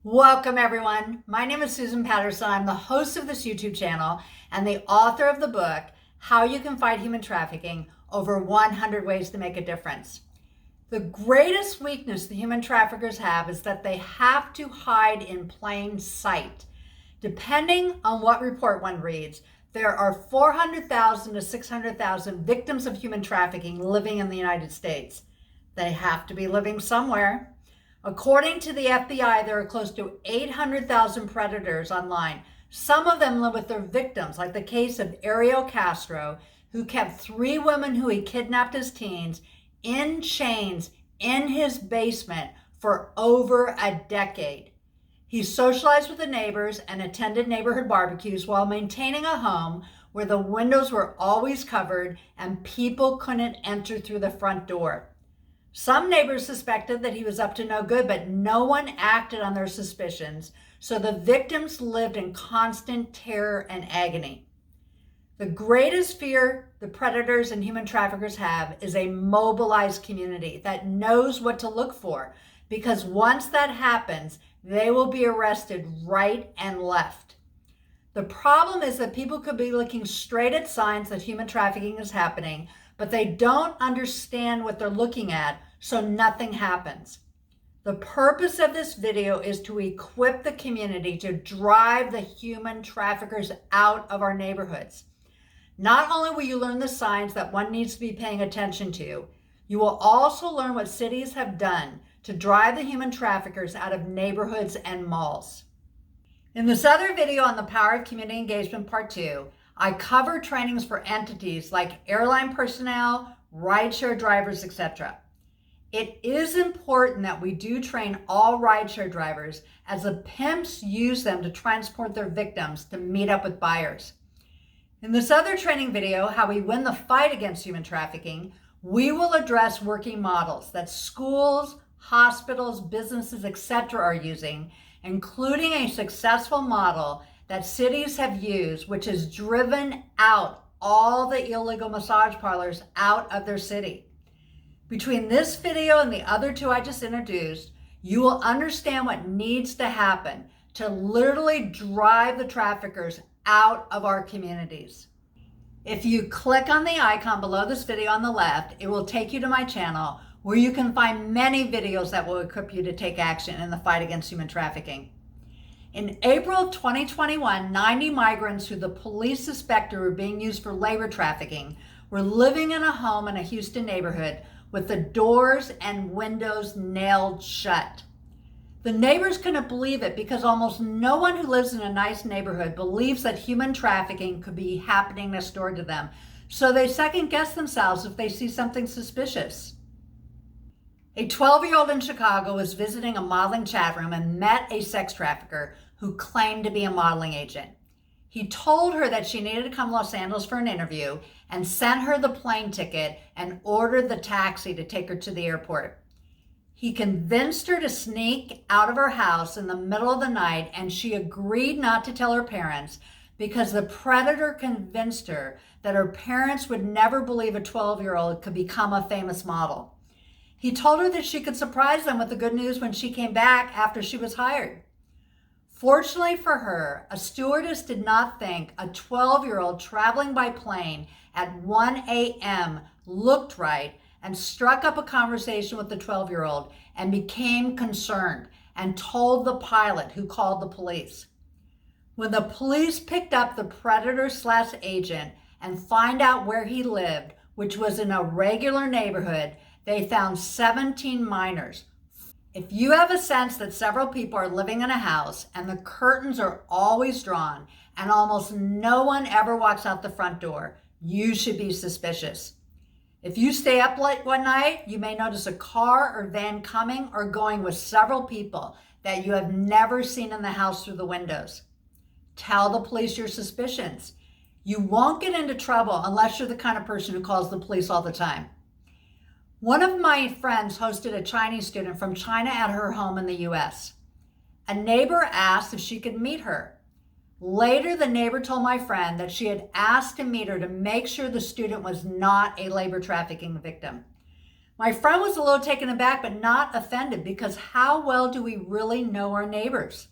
Welcome everyone. My name is Susan Patterson. I'm the host of this YouTube channel and the author of the book, How You Can Fight Human Trafficking, Over 100 Ways to Make a Difference. The greatest weakness the human traffickers have is that they have to hide in plain sight. Depending on what report one reads, there are 400,000 to 600,000 victims of human trafficking living in the United States. They have to be living somewhere. According to the FBI, there are close to 800,000 predators online. Some of them live with their victims, like the case of Ariel Castro, who kept 3 women who he kidnapped as teens in chains in his basement for over a decade. He socialized with the neighbors and attended neighborhood barbecues while maintaining a home where the windows were always covered and people couldn't enter through the front door. Some neighbors suspected that he was up to no good, but no one acted on their suspicions, so the victims lived in constant terror and agony. The greatest fear the predators and human traffickers have is a mobilized community that knows what to look for, because once that happens, they will be arrested right and left. The problem is that people could be looking straight at signs that human trafficking is happening, but they don't understand what they're looking at, so nothing happens. The purpose of this video is to equip the community to drive the human traffickers out of our neighborhoods. Not only will you learn the signs that one needs to be paying attention to, you will also learn what cities have done to drive the human traffickers out of neighborhoods and malls. In this other video on the power of community engagement part 2, I cover trainings for entities like airline personnel, rideshare drivers, etc. It is important that we do train all rideshare drivers, as the pimps use them to transport their victims to meet up with buyers. In this other training video, How We Win the Fight Against Human Trafficking, we will address working models that schools, hospitals, businesses, etc. are using, including a successful model that cities have used, which has driven out all the illegal massage parlors out of their city. Between this video and the other 2 I just introduced, you will understand what needs to happen to literally drive the traffickers out of our communities. If you click on the icon below this video on the left, it will take you to my channel where you can find many videos that will equip you to take action in the fight against human trafficking. In April of 2021, 90 migrants who the police suspected were being used for labor trafficking were living in a home in a Houston neighborhood with the doors and windows nailed shut. The neighbors couldn't believe it because almost no one who lives in a nice neighborhood believes that human trafficking could be happening next door to them, so they second-guess themselves if they see something suspicious. A 12-year-old in Chicago was visiting a modeling chat room and met a sex trafficker who claimed to be a modeling agent. He told her that she needed to come to Los Angeles for an interview and sent her the plane ticket and ordered the taxi to take her to the airport. He convinced her to sneak out of her house in the middle of the night, and she agreed not to tell her parents because the predator convinced her that her parents would never believe a 12-year-old could become a famous model. He told her that she could surprise them with the good news when she came back after she was hired. Fortunately for her, a stewardess did not think a 12-year-old traveling by plane at 1 a.m. looked right and struck up a conversation with the 12-year-old and became concerned and told the pilot, who called the police. When the police picked up the predator/agent and find out where he lived, which was in a regular neighborhood, they found 17 minors. If you have a sense that several people are living in a house and the curtains are always drawn and almost no one ever walks out the front door, you should be suspicious. If you stay up late one night, you may notice a car or van coming or going with several people that you have never seen in the house through the windows. Tell the police your suspicions. You won't get into trouble unless you're the kind of person who calls the police all the time. One of my friends hosted a Chinese student from China at her home in the US. A neighbor asked if she could meet her. Later, the neighbor told my friend that she had asked to meet her to make sure the student was not a labor trafficking victim. My friend was a little taken aback, but not offended, because how well do we really know our neighbors?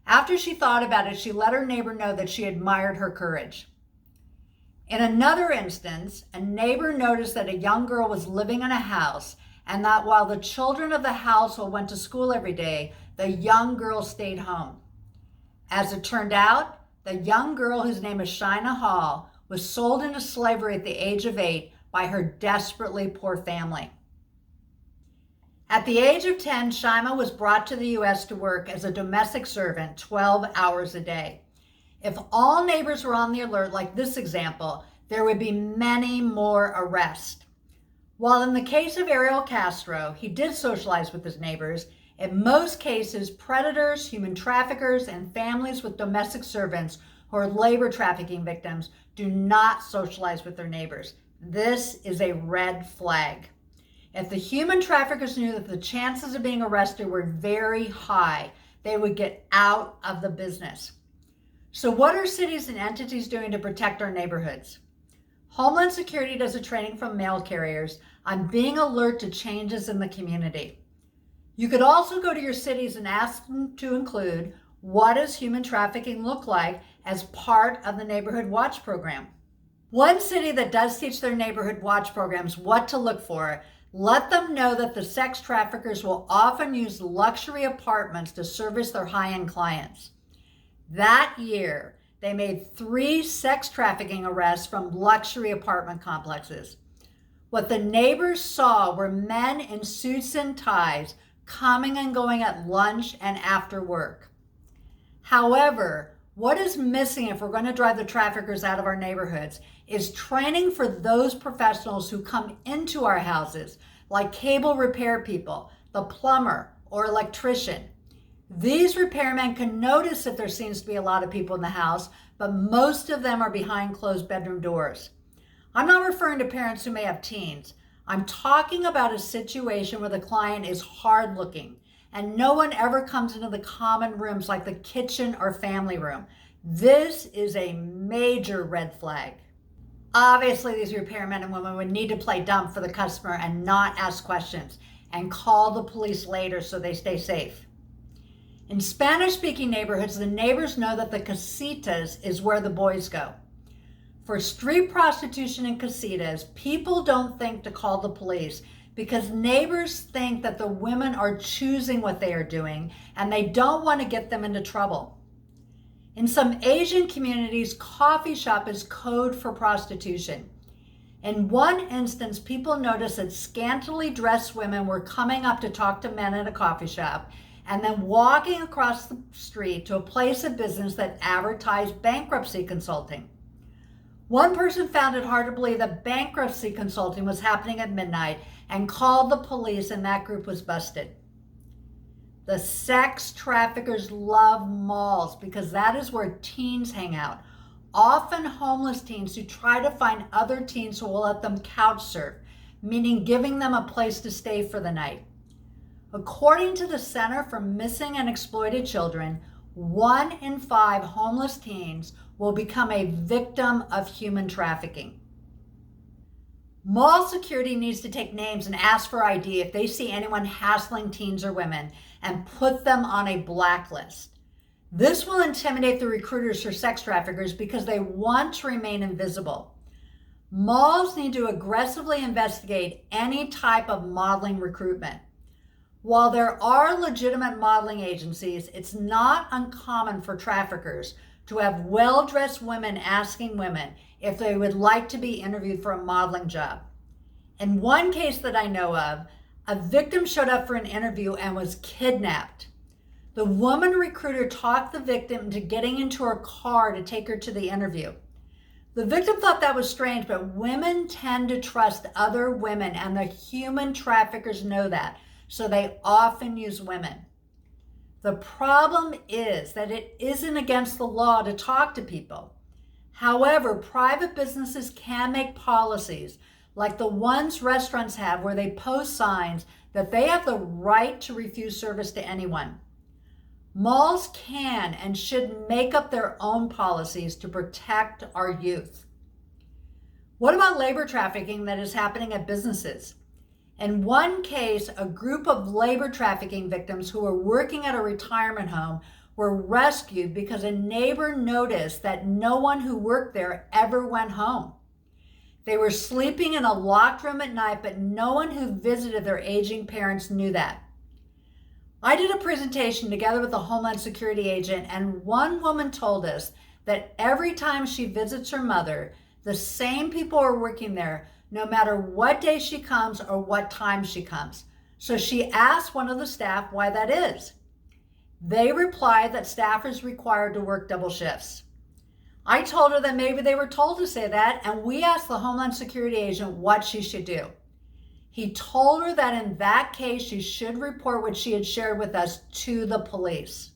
After she thought about it, she let her neighbor know that she admired her courage. In another instance, a neighbor noticed that a young girl was living in a house, and that while the children of the household went to school every day, the young girl stayed home. As it turned out, the young girl, whose name is Shina Hall, was sold into slavery at the age of 8 by her desperately poor family. At the age of 10, Shima was brought to the U.S. to work as a domestic servant 12 hours a day. If all neighbors were on the alert like this example, there would be many more arrests. While in the case of Ariel Castro, he did socialize with his neighbors, in most cases, predators, human traffickers, and families with domestic servants who are labor trafficking victims do not socialize with their neighbors. This is a red flag. If the human traffickers knew that the chances of being arrested were very high, they would get out of the business. So what are cities and entities doing to protect our neighborhoods? Homeland Security does a training from mail carriers on being alert to changes in the community. You could also go to your cities and ask them to include what does human trafficking look like as part of the Neighborhood Watch program. One city that does teach their Neighborhood Watch programs what to look for, let them know that the sex traffickers will often use luxury apartments to service their high-end clients. That year, they made 3 sex trafficking arrests from luxury apartment complexes. What the neighbors saw were men in suits and ties coming and going at lunch and after work. However, what is missing if we're going to drive the traffickers out of our neighborhoods is training for those professionals who come into our houses, like cable repair people, the plumber, or electrician. These repairmen can notice if there seems to be a lot of people in the house, but most of them are behind closed bedroom doors. I'm not referring to parents who may have teens. I'm talking about a situation where the client is hard looking and no one ever comes into the common rooms like the kitchen or family room. This is a major red flag. Obviously, these repairmen and women would need to play dumb for the customer and not ask questions and call the police later so they stay safe. In Spanish-speaking neighborhoods, the neighbors know that the casitas is where the boys go. For street prostitution in casitas, people don't think to call the police because neighbors think that the women are choosing what they are doing and they don't want to get them into trouble. In some Asian communities, coffee shop is code for prostitution. In one instance, people noticed that scantily dressed women were coming up to talk to men at a coffee shop and then walking across the street to a place of business that advertised bankruptcy consulting. One person found it hard to believe that bankruptcy consulting was happening at midnight and called the police, and that group was busted. The sex traffickers love malls because that is where teens hang out, often homeless teens who try to find other teens who will let them couch surf, meaning giving them a place to stay for the night. According to the Center for Missing and Exploited Children, 1 in 5 homeless teens will become a victim of human trafficking. Mall security needs to take names and ask for ID if they see anyone hassling teens or women and put them on a blacklist. This will intimidate the recruiters for sex traffickers because they want to remain invisible. Malls need to aggressively investigate any type of modeling recruitment. While there are legitimate modeling agencies, it's not uncommon for traffickers to have well-dressed women asking women if they would like to be interviewed for a modeling job. In one case that I know of, a victim showed up for an interview and was kidnapped. The woman recruiter talked the victim into getting into her car to take her to the interview. The victim thought that was strange, but women tend to trust other women, and the human traffickers know that, so they often use women. The problem is that it isn't against the law to talk to people. However, private businesses can make policies like the ones restaurants have where they post signs that they have the right to refuse service to anyone. Malls can and should make up their own policies to protect our youth. What about labor trafficking that is happening at businesses? In one case, a group of labor trafficking victims who were working at a retirement home were rescued because a neighbor noticed that no one who worked there ever went home. They were sleeping in a locked room at night, but no one who visited their aging parents knew that. I did a presentation together with a Homeland Security agent, and one woman told us that every time she visits her mother, the same people are working there, no matter what day she comes or what time she comes. So she asked one of the staff why that is. They replied that staff is required to work double shifts. I told her that maybe they were told to say that, and we asked the Homeland Security agent what she should do. He told her that in that case, she should report what she had shared with us to the police.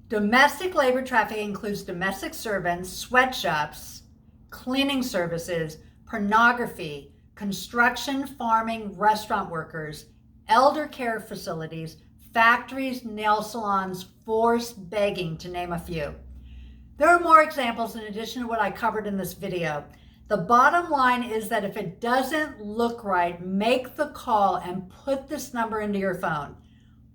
Domestic labor trafficking includes domestic servants, sweatshops, cleaning services, pornography, construction, farming, restaurant workers, elder care facilities, factories, nail salons, forced begging, to name a few. There are more examples in addition to what I covered in this video. The bottom line is that if it doesn't look right, make the call and put this number into your phone.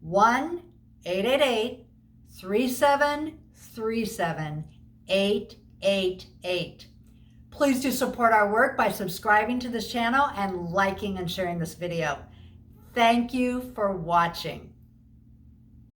1-888-3737-888. Please do support our work by subscribing to this channel and liking and sharing this video. Thank you for watching.